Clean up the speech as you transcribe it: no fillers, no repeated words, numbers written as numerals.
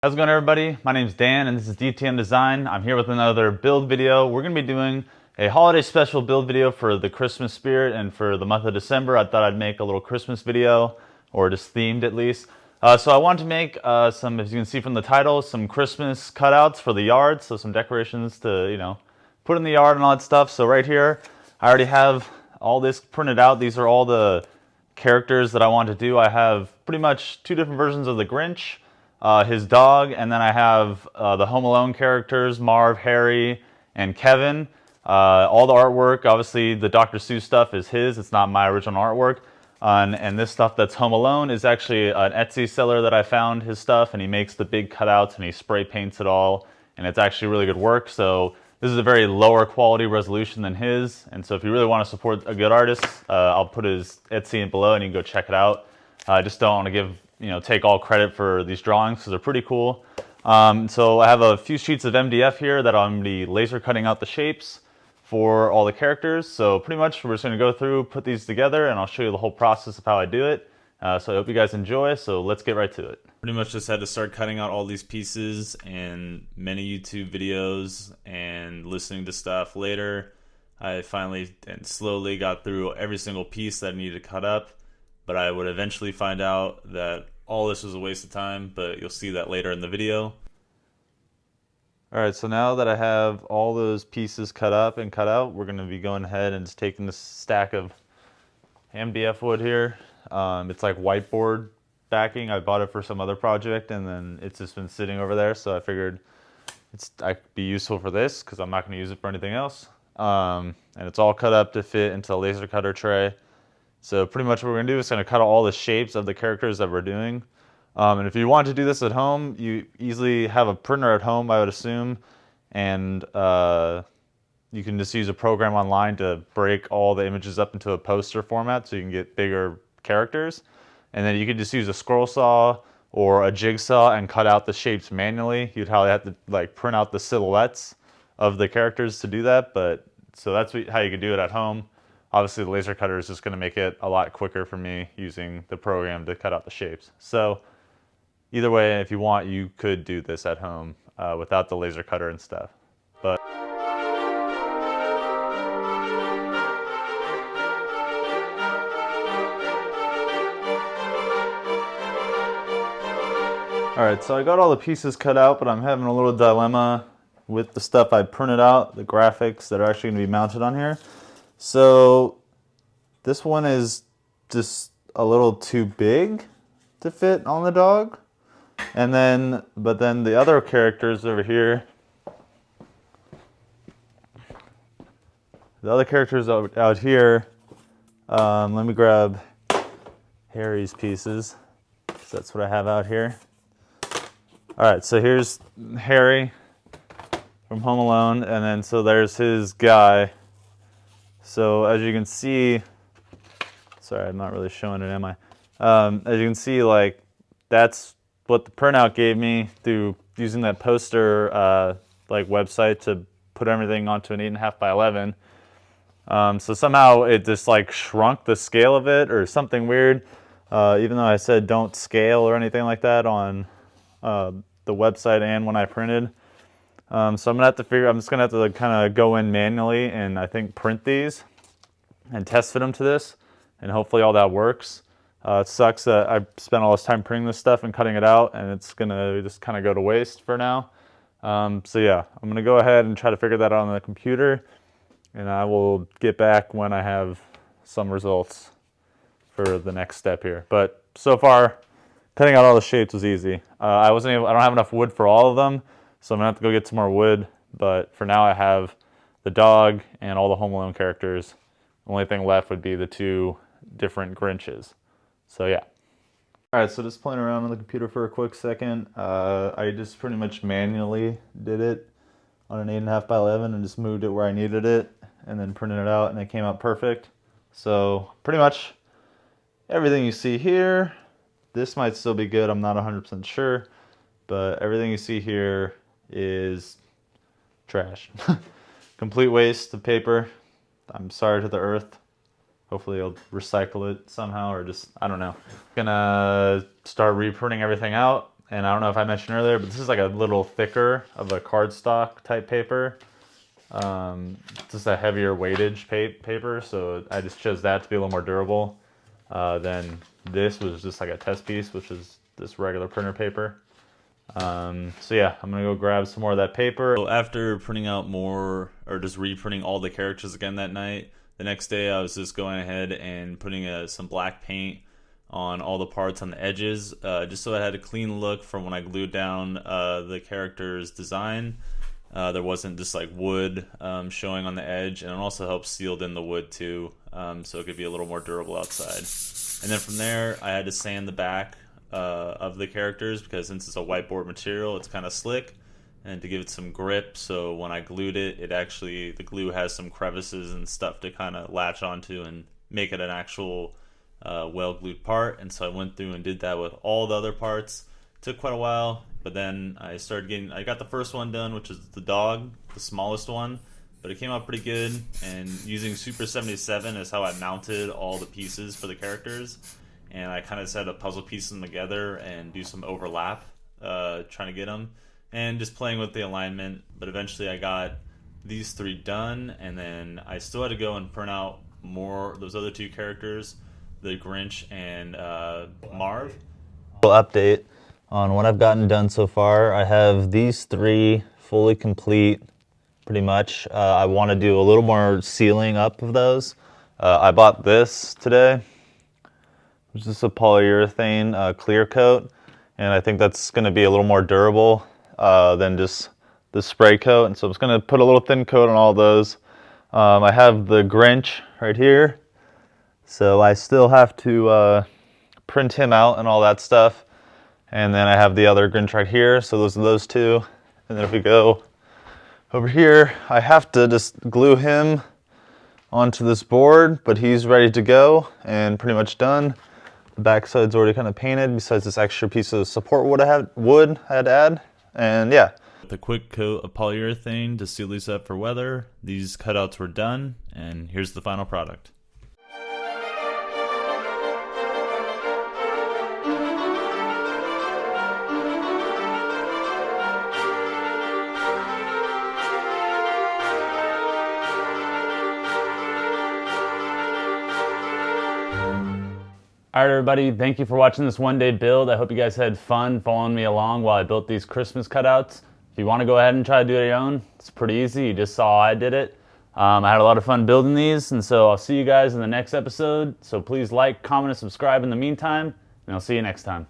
How's it going, everybody? My name's Dan and this is DTM Design. I'm here with another build video. We're going to be doing a holiday special build video for the Christmas spirit and for the month of December. I thought I'd make a little Christmas video, or just themed at least. So I wanted to make some, as you can see from the title, some Christmas cutouts for the yard. So some decorations to, put in the yard and all that stuff. So right here, I already have all this printed out. These are all the characters that I want to do. I have pretty much two different versions of the Grinch. His dog, and then I have the Home Alone characters, Marv, Harry, and Kevin. All the artwork, obviously the Dr. Seuss stuff is his, it's not my original artwork. And this stuff that's Home Alone is actually an Etsy seller that I found his stuff, and he makes the big cutouts and he spray paints it all, and it's actually really good work. So this is a very lower quality resolution than his, and so if you really want to support a good artist, I'll put his Etsy in below and you can go check it out. I just don't want to give take all credit for these drawings because they're pretty cool. So I have a few sheets of MDF here that I'm going to be laser cutting out the shapes for all the characters. So pretty much we're just going to go through, put these together, and I'll show you the whole process of how I do it. So I hope you guys enjoy, so let's get right to it. Pretty much just had to start cutting out all these pieces and many YouTube videos and listening to stuff later. I finally and slowly got through every single piece that I needed to cut up. But I would eventually find out that all this was a waste of time, but you'll see that later in the video. Alright, so now that I have all those pieces cut up and cut out, we're going to be going ahead and just taking this stack of MDF wood here. It's like whiteboard backing. I bought it for some other project, and then it's just been sitting over there, so I figured I could be useful for this because I'm not going to use it for anything else. And it's all cut up to fit into a laser cutter tray. So pretty much what we're going to do is going to cut out all the shapes of the characters that we're doing. And if you want to do this at home, you easily have a printer at home, I would assume. And you can just use a program online to break all the images up into a poster format so you can get bigger characters. And then you could just use a scroll saw or a jigsaw and cut out the shapes manually. You'd probably have to print out the silhouettes of the characters to do that. But so that's how you could do it at home. Obviously, the laser cutter is just going to make it a lot quicker for me using the program to cut out the shapes. So either way, if you want, you could do this at home without the laser cutter and stuff. But alright, so I got all the pieces cut out, but I'm having a little dilemma with the stuff I printed out, the graphics that are actually going to be mounted on here. So this one is just a little too big to fit on the dog. But then the other characters over here, out here, let me grab Harry's pieces. So that's what I have out here. Alright, so here's Harry from Home Alone, and then so there's his guy. So as you can see, sorry, I'm not really showing it, am I? As you can see, that's what the printout gave me through using that poster website to put everything onto an 8.5 by 11. So somehow it just shrunk the scale of it or something weird. Even though I said don't scale or anything like that on the website and when I printed. So I'm just gonna have to kind of go in manually and I think print these and test fit them to this, and hopefully all that works. It sucks that I spent all this time printing this stuff and cutting it out, and it's gonna just kind of go to waste for now. So yeah, I'm gonna go ahead and try to figure that out on the computer, and I will get back when I have some results for the next step here. But so far, cutting out all the shapes was easy. I don't have enough wood for all of them. So I'm going to have to go get some more wood, but for now I have the dog and all the Home Alone characters. The only thing left would be the two different Grinches. So yeah. Alright, so just playing around on the computer for a quick second. I just pretty much manually did it on an 8.5 by 11 and just moved it where I needed it and then printed it out, and it came out perfect. So pretty much everything you see here, this might still be good, I'm not 100% sure, but everything you see here is trash. Complete waste of paper. I'm sorry to the earth. Hopefully I'll recycle it somehow, or just, I don't know. Gonna start reprinting everything out And I don't know if I mentioned earlier, but this is like a little thicker of a cardstock type paper. Just a heavier weightage paper, so I just chose that to be a little more durable. Then this was just like a test piece, which is this regular printer paper. So yeah, I'm gonna go grab some more of that paper. So after printing out more, or just reprinting all the characters again that night, the next day I was just going ahead and putting some black paint on all the parts on the edges, just so I had a clean look from when I glued down the character's design. There wasn't just like wood showing on the edge, and it also helps sealed in the wood too, so it could be a little more durable outside. And then from there, I had to sand the back of the characters, because since it's a whiteboard material, it's kind of slick, and to give it some grip, so when I glued it, the glue has some crevices and stuff to kind of latch onto and make it an actual well glued part. And so I went through and did that with all the other parts. It took quite a while, but then I got the first one done, which is the dog, the smallest one, but it came out pretty good. And using Super 77 is how I mounted all the pieces for the characters, and I kind of had to puzzle piece them together and do some overlap, trying to get them, and just playing with the alignment. But eventually I got these three done, and then I still had to go and print out more those other two characters, the Grinch and Marv. Update on what I've gotten done so far. I have these three fully complete, pretty much. I want to do a little more sealing up of those. I bought this today. It's just a polyurethane clear coat, and I think that's going to be a little more durable than just the spray coat. And so I'm just going to put a little thin coat on all those. I have the Grinch right here, so I still have to print him out and all that stuff. And then I have the other Grinch right here, so those are those two. And then if we go over here, I have to just glue him onto this board, but he's ready to go and pretty much done. The back side's already kind of painted, besides this extra piece of support wood I had to add. And yeah. With a quick coat of polyurethane to seal these up for weather, these cutouts were done, and here's the final product. All right, everybody, thank you for watching this one-day build. I hope you guys had fun following me along while I built these Christmas cutouts. If you want to go ahead and try to do it on your own, it's pretty easy. You just saw I did it. I had a lot of fun building these, and so I'll see you guys in the next episode. So please like, comment, and subscribe in the meantime, and I'll see you next time.